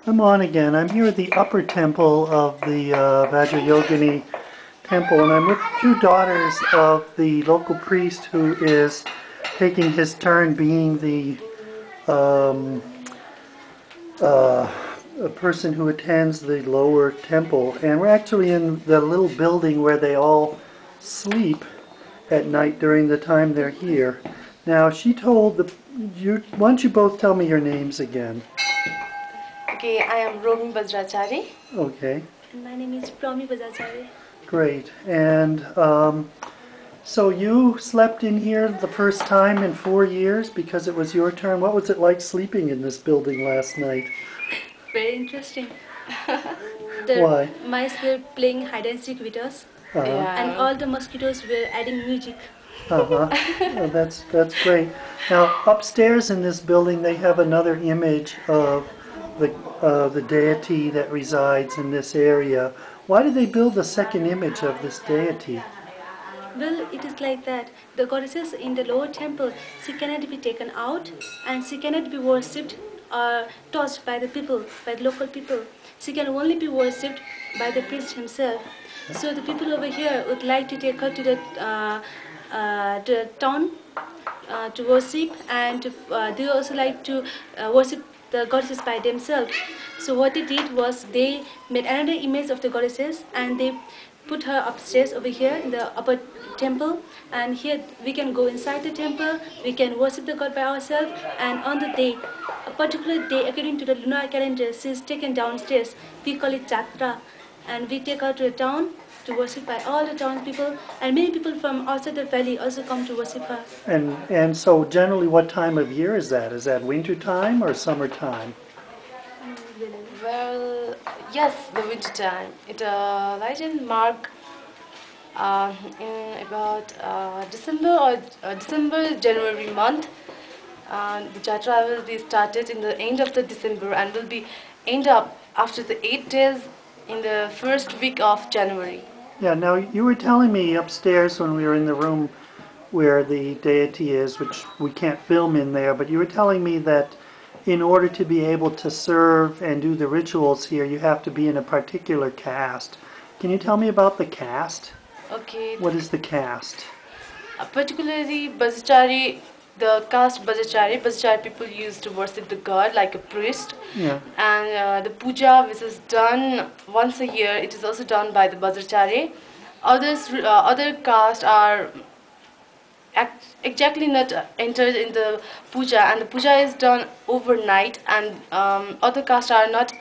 I'm on again. I'm here at the upper temple of the Vajrayogini temple, and I'm with two daughters of the local priest who is taking his turn being the a person who attends the lower temple. And we're actually in the little building where they all sleep at night during the time they're here. Now, she told why don't you both tell me your names again? Okay, I am Bajracharya. Okay. And my name is Bajracharya. Great. And so you slept in here the first time in 4 years because it was your turn. What was it like sleeping in this building last night? Very interesting. Why? Mice were playing hide and seek with us, and all the mosquitoes were adding music. Oh, that's great. Now upstairs in this building they have another image of the deity that resides in this area. Why did they build a second image of this deity? Well, it is like that. The goddesses in the lower temple, she cannot be taken out and she cannot be worshipped or touched by the people, by the local people. She can only be worshipped by the priest himself. So the people over here would like to take her to the town to worship, and they also like to worship the goddesses by themselves. So what they did was they made another image of the goddesses and they put her upstairs over here in the upper temple, and here we can go inside the temple, we can worship the god by ourselves, and on the day, a particular day according to the lunar calendar, she is taken downstairs. We call it Jatra, and we take her to a town to worship by all the townspeople, and many people from outside the valley also come to worship her. And so generally what time of year is that? Is that winter time or summertime? Well, yes, the winter time. It lies in March in about January month. The Jatra will be started in the end of the December and will be end up after the 8 days in the first week of January. Yeah, now you were telling me upstairs when we were in the room where the deity is, which we can't film in there, but you were telling me that in order to be able to serve and do the rituals here, you have to be in a particular caste. Can you tell me about the caste? Okay. What is the caste? Particularly Bajracharya, the caste Bajracharya people used to worship the god like a priest. Yeah. And the puja, which is done once a year, it is also done by the Bajracharya. Other castes are exactly not entered in the puja, and the puja is done overnight, and other castes are not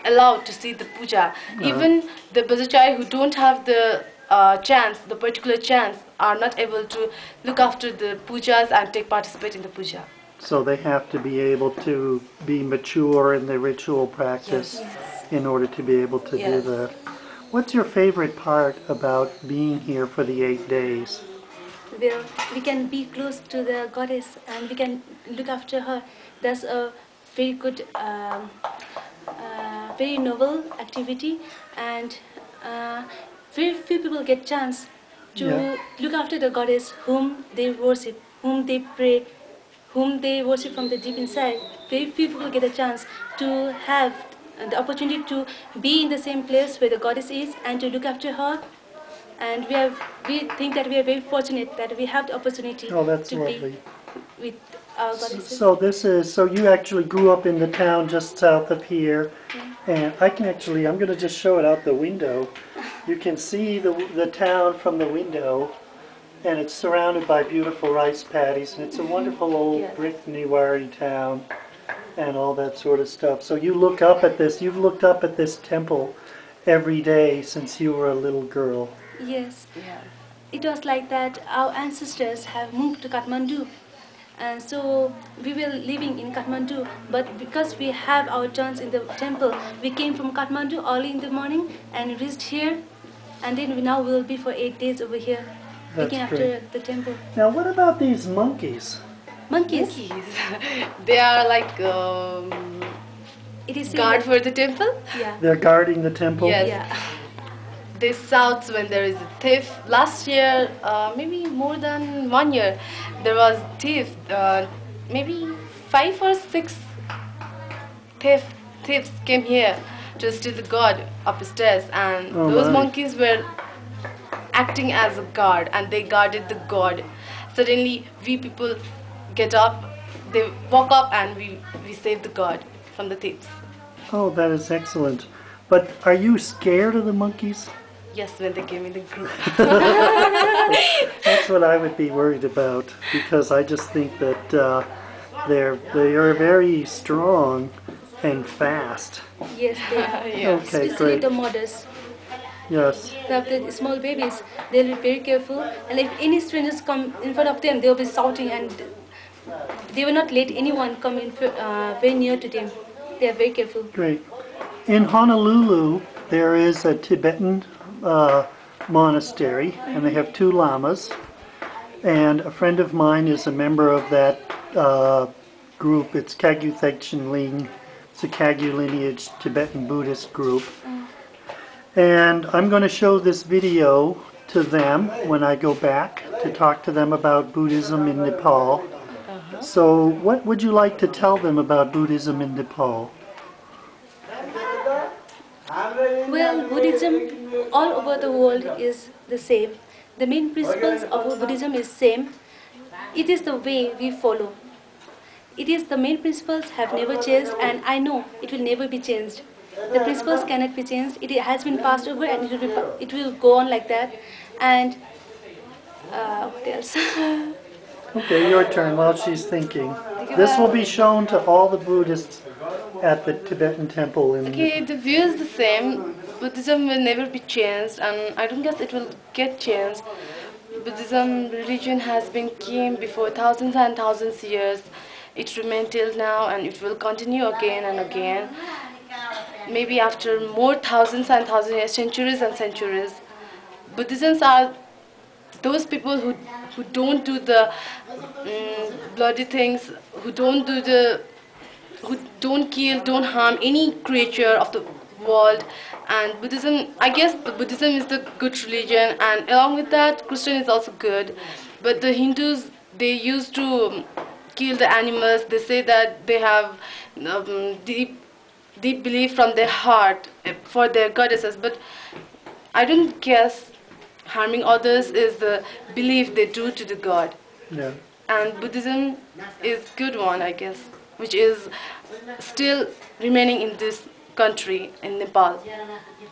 allowed to see the puja. Even the Bajracharya who don't have the the particular chance, are not able to look after the pujas and participate in the puja. So they have to be able to be mature in the ritual practice in order to be able to do that. What's your favorite part about being here for the 8 days? Well, we can be close to the goddess and we can look after her. That's a very good, very noble activity, and very few people get chance to look after the goddess whom they worship, whom they pray, whom they worship from the deep inside. Very few people get a chance to have the opportunity to be in the same place where the goddess is and to look after her. And we think that we are very fortunate that we have the opportunity to be with our goddesses. So you actually grew up in the town just south of here, and I'm going to just show it out the window. You can see the town from the window, and it's surrounded by beautiful rice paddies, and it's a wonderful old brick Newari town, and all that sort of stuff. So you've looked up at this temple every day since you were a little girl. Yes. It was like that. Our ancestors have moved to Kathmandu, and so we were living in Kathmandu, but because we have our turns in the temple, we came from Kathmandu early in the morning and reached here, and then now we will be for 8 days over here, looking after the temple. Now what about these monkeys? Monkeys. They are like it is guard for the temple. Yeah. They're guarding the temple? Yes. Yeah. They shout when there is a thief. Last year, maybe more than 1 year, there was thief. Maybe 5 or 6 theft thieves came here to steal the god upstairs, and Oh, those my. monkeys were acting as a guard, and they guarded the god. Suddenly, we people get up, they walk up, and we save the god from the thieves. Oh, that is excellent. But are you scared of the monkeys? Yes, when they came in the group. That's what I would be worried about, because I just think that they are very strong and fast. Yes, they are. Yeah. Okay, Especially great. the mothers. Yes. The small babies, they'll be very careful, and if any strangers come in front of them, they'll be shouting, and they will not let anyone come in very near to them. They are very careful. Great. In Honolulu, there is a Tibetan monastery, and they have 2 lamas. And a friend of mine is a member of that group. It's Kagyu Thegchen Ling. It's a Kagyu lineage Tibetan Buddhist group. And I'm going to show this video to them when I go back to talk to them about Buddhism in Nepal. So what would you like to tell them about Buddhism in Nepal? Well, Buddhism all over the world is the same. The main principles of Buddhism is same. It is the way we follow. It is the main principles have never changed, and I know it will never be changed. The principles cannot be changed. It has been passed over, and it will go on like that. And what else? Okay, your turn while she's thinking. This will be shown to all the Buddhists at the Tibetan temple in Okay, the view is the same. Buddhism will never be changed, and I don't guess it will get changed. Buddhism religion has been came before thousands and thousands years. It remained till now, and it will continue again and again. Maybe after more thousands and thousands years, centuries and centuries. Buddhisms are those people who don't do the bloody things, who don't kill, don't harm any creature of the world. And Buddhism, I guess Buddhism is the good religion, and along with that, Christian is also good. But the Hindus, they used to kill the animals. They say that they have deep belief from their heart for their goddesses. But I don't guess harming others is the belief they do to the god. Yeah. And Buddhism is good one, I guess, which is still remaining in this country, in Nepal.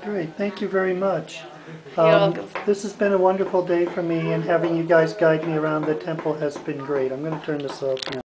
Great, thank you very much. You're welcome. This has been a wonderful day for me, and having you guys guide me around the temple has been great. I'm going to turn this off now.